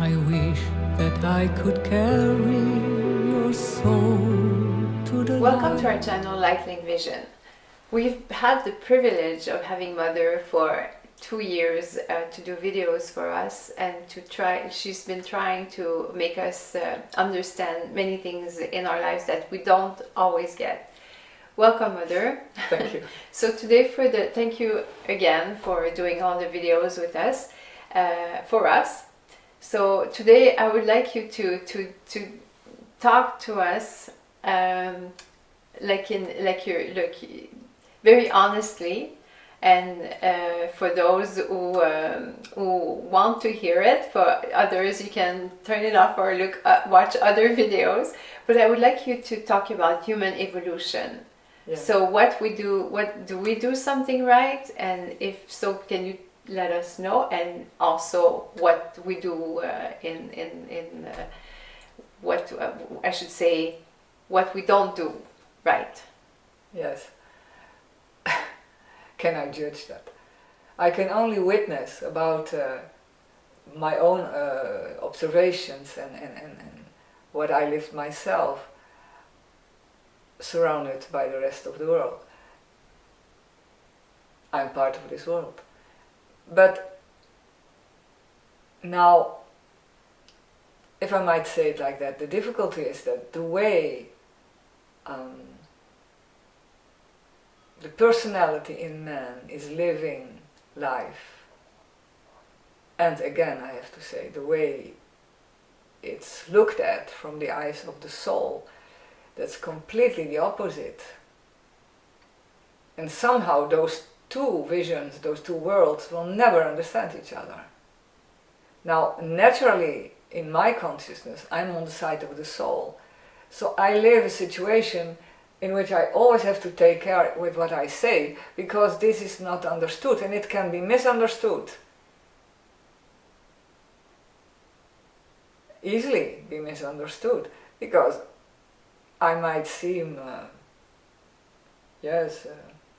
I wish that I could carry your soul to the Welcome light. to our channel Lightlink Vision. We've had the privilege of having Mother for 2 years to do videos for us and to try. She's been trying to make us understand many things in our lives that we don't always get. Welcome, Mother. Thank you. So today, thank you again for doing all the videos with us, for us. So today I would like you to talk to us very honestly, and for those who want to hear it. For others, you can turn it off or watch other videos. But I would like you to talk about human evolution. Yeah. So what do we do something right? And if so, can you let us know? And also what we do I should say, what we don't do right. Yes. Can I judge that? I can only witness about my own observations and what I lived myself, surrounded by the rest of the world. I'm part of this world. But now, if I might say it like that, the difficulty is that the way the personality in man is living life, and again I have to say, the way it's looked at from the eyes of the soul, that's completely the opposite. And somehow those two visions, those two worlds, will never understand each other. Now, naturally, in my consciousness, I'm on the side of the soul. So I live a situation in which I always have to take care with what I say, because this is not understood, and it can be misunderstood. Easily be misunderstood, because I might seem,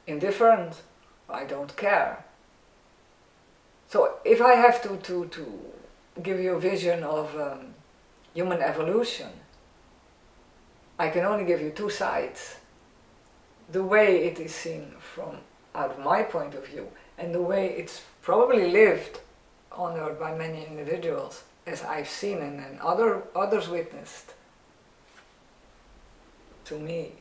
indifferent. I don't care. So if I have to give you a vision of human evolution, I can only give you two sides. The way it is seen from out of my point of view, and the way it's probably lived on earth by many individuals, as I've seen and others witnessed to me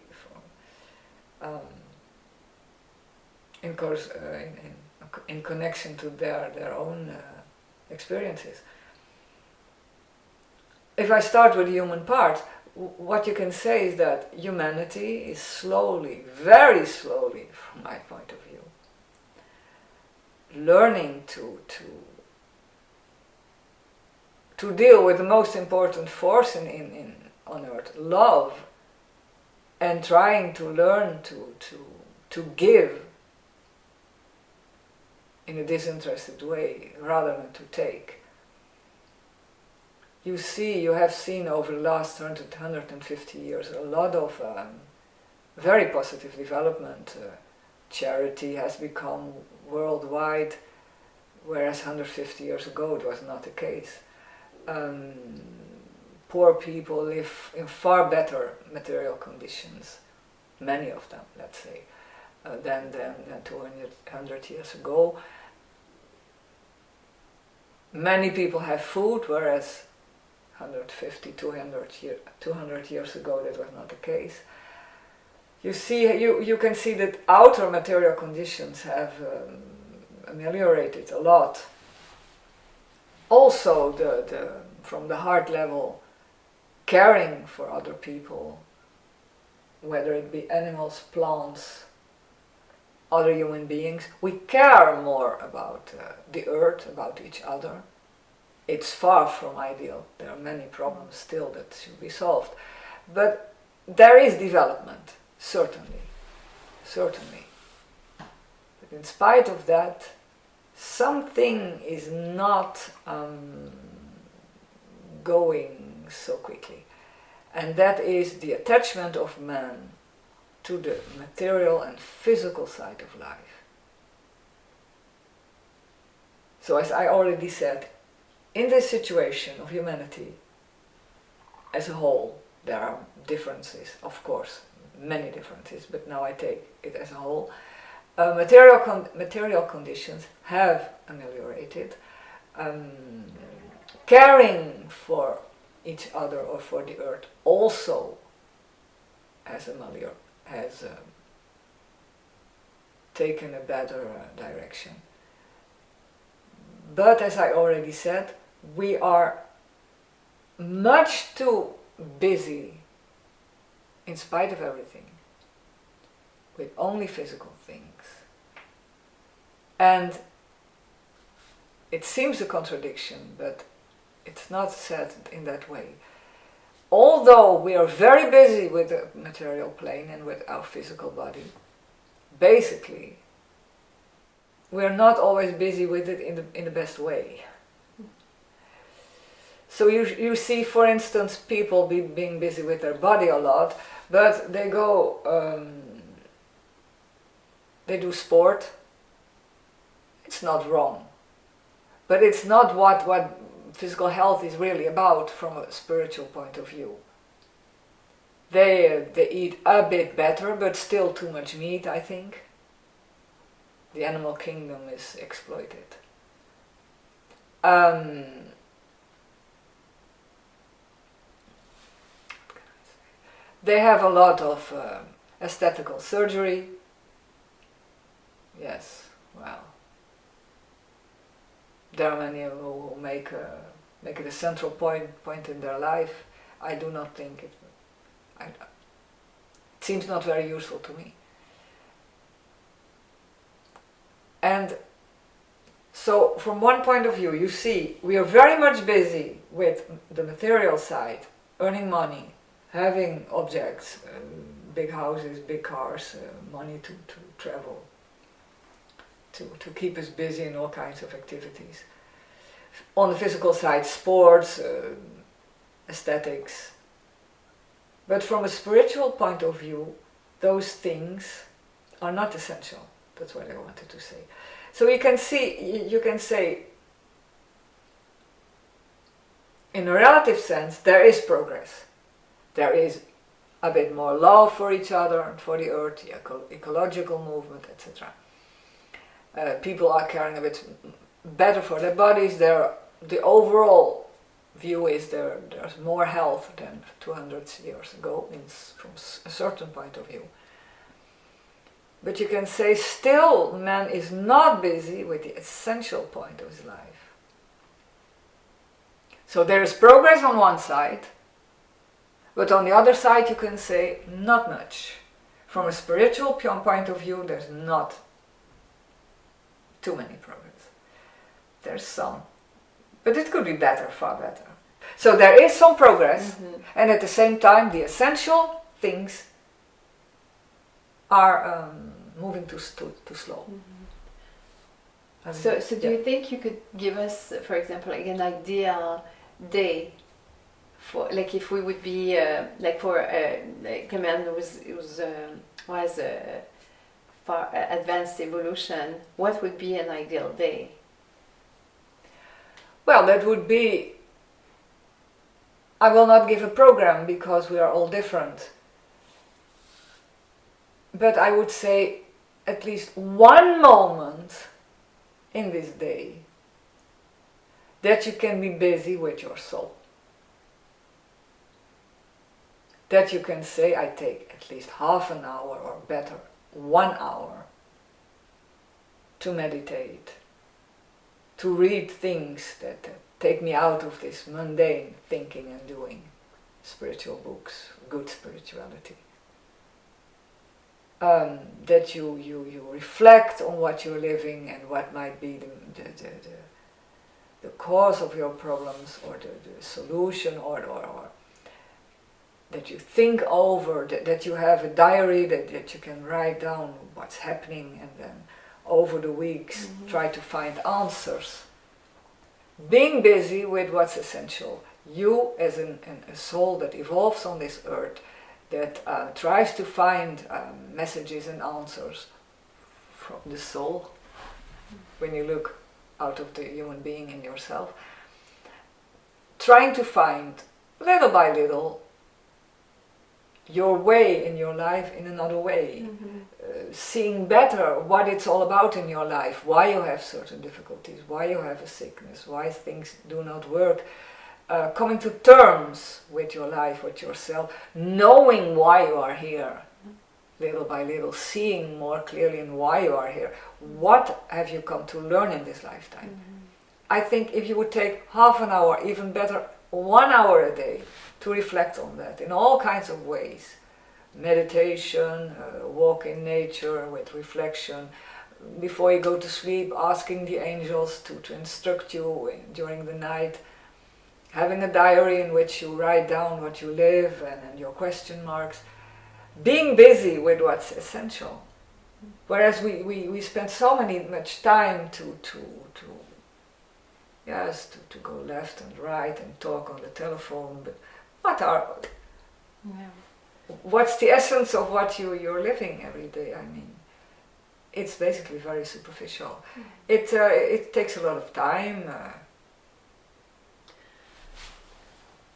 in connection to their own experiences. If I start with the human part, what you can say is that humanity is slowly, very slowly, from my point of view, learning to deal with the most important force on earth, love, and trying to learn to give in a disinterested way rather than to take. You have seen over the last 150 years a lot of very positive development. Charity has become worldwide, whereas 150 years ago it was not the case. Poor people live in far better material conditions, many of them, let's say, than 200 years ago. Many people have food, whereas 150, 200 years ago that was not the case. You can see that outer material conditions have ameliorated a lot. Also, from the heart level, caring for other people, whether it be animals, plants, other human beings, we care more about the earth, about each other. It's far from ideal. There are many problems still that should be solved. But there is development, certainly. But in spite of that, something is not going so quickly. And that is the attachment of man to the material and physical side of life. So as I already said, in this situation of humanity as a whole, there are differences, of course, many differences, but now I take it as a whole. Material conditions have ameliorated. Caring for each other or for the earth also has taken a better direction. But as I already said, we are much too busy, in spite of everything, with only physical things. And it seems a contradiction, but it's not said in that way. Although we are very busy with the material plane and with our physical body, basically, we are not always busy with it in the best way. So you see, for instance, people being busy with their body a lot, but they do sport. It's not wrong, but it's not what physical health is really about from a spiritual point of view. They eat a bit better, but still too much meat, I think. The animal kingdom is exploited. They have a lot of aesthetical surgery. Yes, well, there are many who make it a central point in their life. I do not think it seems not very useful to me. And so from one point of view, you see, we are very much busy with the material side, earning money, having objects, big houses, big cars, money to travel, to keep us busy in all kinds of activities. On the physical side, sports, aesthetics. But from a spiritual point of view, those things are not essential. That's what I wanted to say. So you can say, in a relative sense, there is progress. There is a bit more love for each other and for the earth, the ecological movement, etc. People are caring a bit better for their bodies. The overall view is there's more health than 200 years ago, from a certain point of view. But you can say still man is not busy with the essential point of his life. So there is progress on one side, but on the other side you can say not much. From a spiritual point of view, there's not too many progress. There's some, but it could be better, far better. So there is some progress, and at the same time the essential things are moving too slow. So do you think you could give us, for example, like an ideal day for, like, if we would be like for like a man who was far advanced evolution, what would be an ideal day? Well, that would be, I will not give a program because we are all different. But I would say at least one moment in this day that you can be busy with your soul. That you can say, I take at least half an hour, or better, 1 hour to meditate, to read things that take me out of this mundane thinking and doing, spiritual books, good spirituality. That you reflect on what you're living and what might be the cause of your problems, or the solution, or that you think over, that you have a diary that you can write down what's happening, and then over the weeks try to find answers. Being busy with what's essential. You as a soul that evolves on this earth, that tries to find messages and answers from the soul when you look out of the human being in yourself. trying to find, little by little, your way in your life in another way. Seeing better what it's all about in your life, why you have certain difficulties, why you have a sickness, why things do not work. Coming to terms with your life, with yourself, knowing why you are here, little by little, seeing more clearly in why you are here. What have you come to learn in this lifetime? I think if you would take half an hour, even better 1 hour a day, to reflect on that in all kinds of ways. Meditation, walk in nature with reflection, before you go to sleep, asking the angels to instruct you during the night, having a diary in which you write down what you live and your question marks, being busy with what's essential. Whereas we spend so much time to go left and right and talk on the telephone, but what's the essence of what you're living every day? I mean, it's basically very superficial. It takes a lot of time.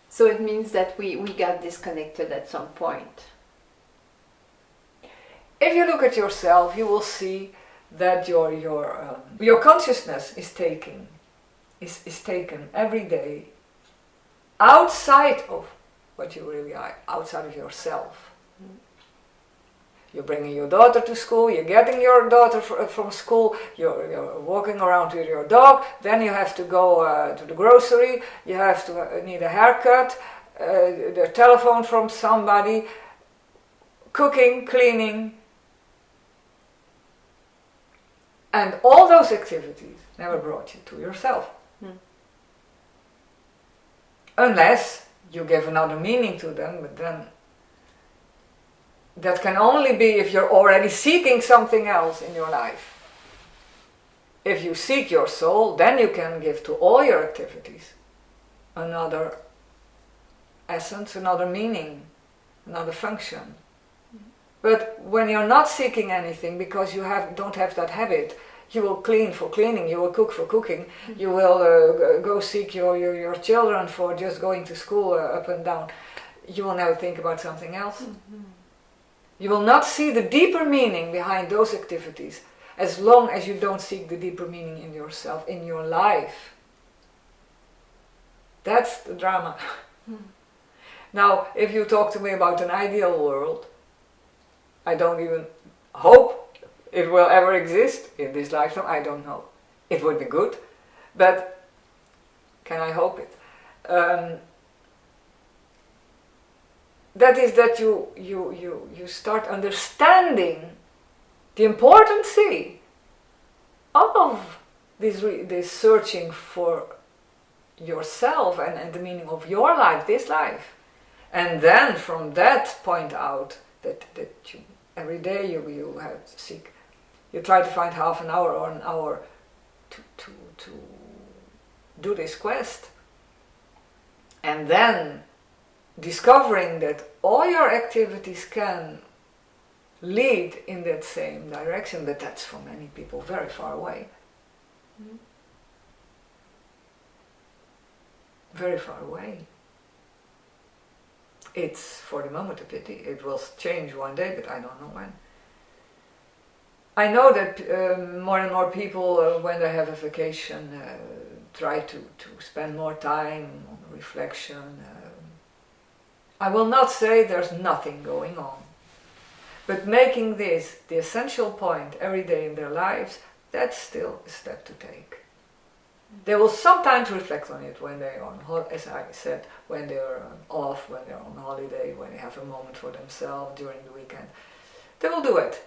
So it means that we got disconnected at some point. If you look at yourself, you will see that your consciousness is taken every day outside of what you really are, outside of yourself. You're bringing your daughter to school, you're getting your daughter from school, you're walking around with your dog, then you have to go to the grocery, you have to need a haircut, the telephone from somebody, cooking, cleaning. And all those activities never brought you to yourself. Unless you give another meaning to them, but then that can only be if you're already seeking something else in your life. If you seek your soul, then you can give to all your activities another essence, another meaning, another function. But when you're not seeking anything, because you don't have that habit, you will clean for cleaning, you will cook for cooking, you will go seek your children for just going to school up and down. You will never think about something else. You will not see the deeper meaning behind those activities as long as you don't seek the deeper meaning in yourself, in your life. That's the drama. Now, if you talk to me about an ideal world, I don't even hope it will ever exist in this lifetime. I don't know. It would be good, but can I hope it? That is that you start understanding the importance of this searching for yourself and the meaning of your life, this life, and then from that point out that you, every day you have to seek. You try to find half an hour or an hour to do this quest. And then discovering that all your activities can lead in that same direction, but that's for many people very far away. Very far away. It's for the moment a pity. It will change one day, but I don't know when. I know that more and more people, when they have a vacation, try to spend more time on reflection. I will not say there's nothing going on, but making this the essential point every day in their lives, that's still a step to take. They will sometimes reflect on it when they are as I said, when they're off, when they're on holiday, when they have a moment for themselves during the weekend. They will do it.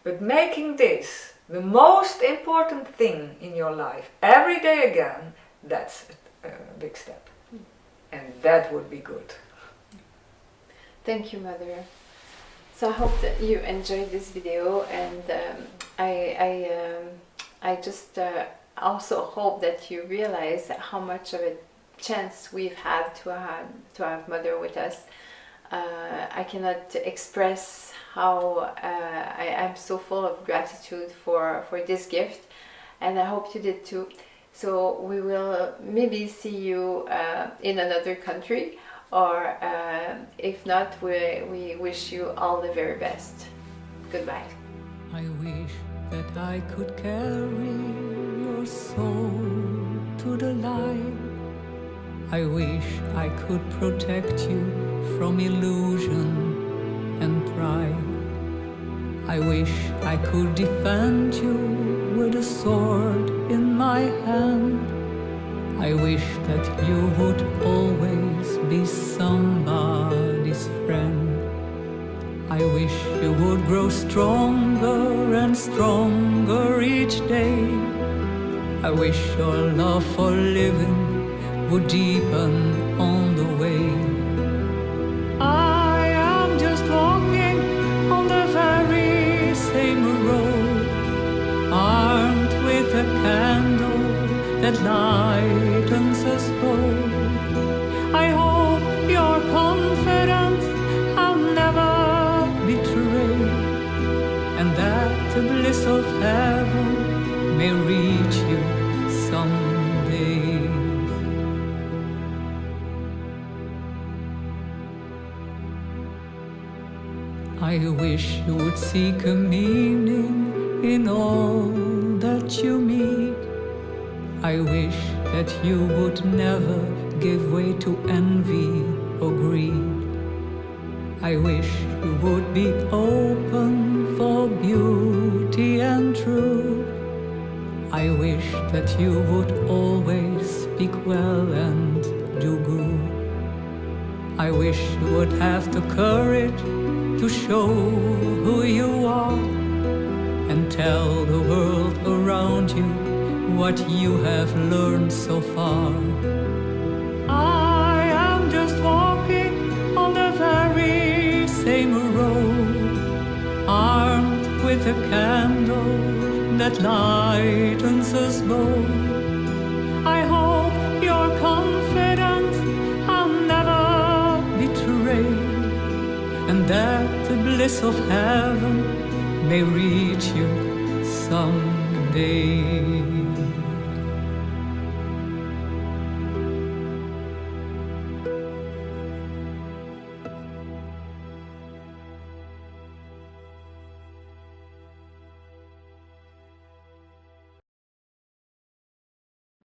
But making this the most important thing in your life every day again, that's a big step. And that would be good. Thank you, Mother. So I hope that you enjoyed this video, and I just also hope that you realize how much of a chance we've had to have Mother with us. I cannot express how I am so full of gratitude for this gift, and I hope you did too. So we will maybe see you in another country, or if not, we wish you all the very best. Goodbye. I wish that I could carry your soul to the light. I wish I could protect you from illusion and pride. I wish I could defend you with a sword in my hand. I wish that you would always be somebody's friend. I wish you would grow stronger and stronger each day. I wish your love for living would deepen on the way. I am just walking on the very same road, armed with a candle that lightens us both. I hope you're confident I'll never betray, and that the bliss of heaven may reach you someday. I wish you would seek a meaning in all that you meet. I wish that you would never give way to envy or greed. I wish you would be open for beauty and truth. I wish that you would always speak well and do good. I wish you would have the courage to show who you are and tell the world around you what you have learned so far. I am just walking on the very same road, armed with a candle that lightens us both. I hope you're confident I'll never betray, and that the bliss of heaven may reach you someday.